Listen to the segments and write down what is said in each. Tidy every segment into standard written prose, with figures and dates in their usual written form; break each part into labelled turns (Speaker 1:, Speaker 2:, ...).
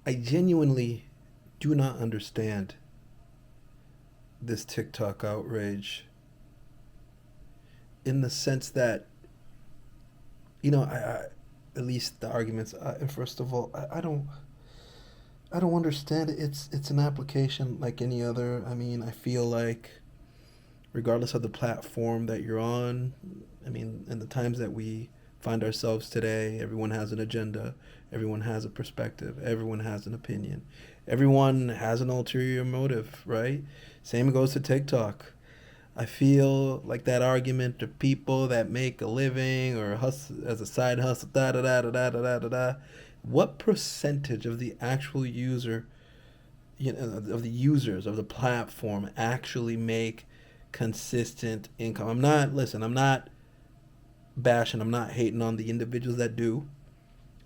Speaker 1: I genuinely do not understand this TikTok outrage in the sense that, I at least the arguments. First of all, I don't understand it. It's an application like any other. I mean, I feel like regardless of the platform that you're on, I mean, in the times that we find ourselves today, everyone has an agenda, everyone has a perspective, everyone has an opinion, everyone has an ulterior motive, right? Same goes to TikTok. I feel like that argument of people that make a living or hustle as a side hustle, da da da da da da da da. What percentage of the actual user, of the users of the platform actually make consistent income? I'm not bashing, I'm not hating on the individuals that do.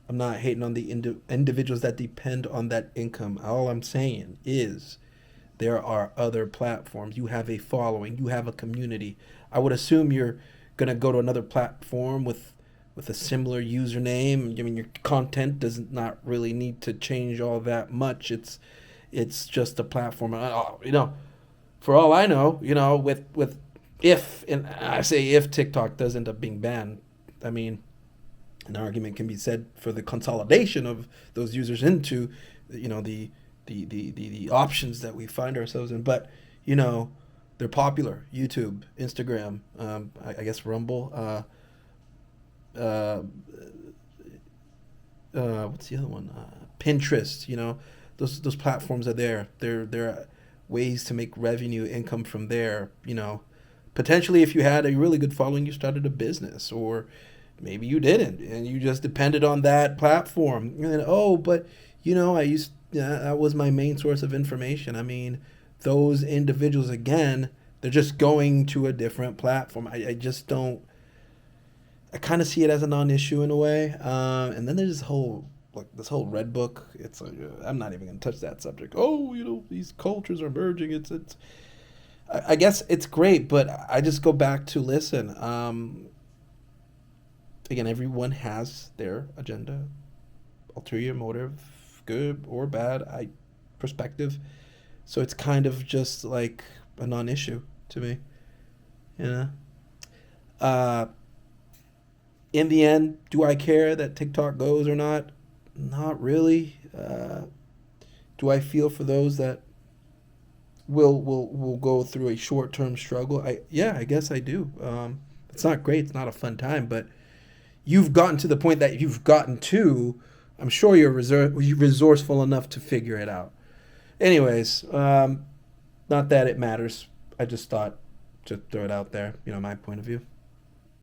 Speaker 1: I'm not hating on the individuals that depend on that income. All I'm saying is there are other platforms. You have a following, you have a community. I would assume you're going to go to another platform with a similar username. I mean, your content does not really need to change all that much. It's just a platform. For all I know, with if, and I say if TikTok does end up being banned, I mean, an argument can be said for the consolidation of those users into, the options that we find ourselves in. But, you know, they're popular. YouTube, Instagram, I guess Rumble. Uh, what's the other one? Pinterest. Those platforms are there. They're ways to make revenue income from there. Potentially if you had a really good following, you started a business, or maybe you didn't and you just depended on that platform. And then, oh, but that was my main source of information. I mean, those individuals, again, they're just going to a different platform. I just don't. I kind of see it as a non-issue in a way. And then there's this whole red book. It's like, I'm not even gonna touch that subject. Oh, these cultures are merging. It's. I guess it's great, but I just go back to listen. Again, everyone has their agenda, ulterior motive, good or bad, perspective. So it's kind of just like a non-issue to me. You know. Uh, in the end, do I care that TikTok goes or not? Not really. Do I feel for those that will go through a short term struggle? I guess I do. It's not great. It's not a fun time, but you've gotten to the point that you've gotten to. I'm sure you're resourceful enough to figure it out. Anyways, not that it matters. I just thought to throw it out there. My point of view.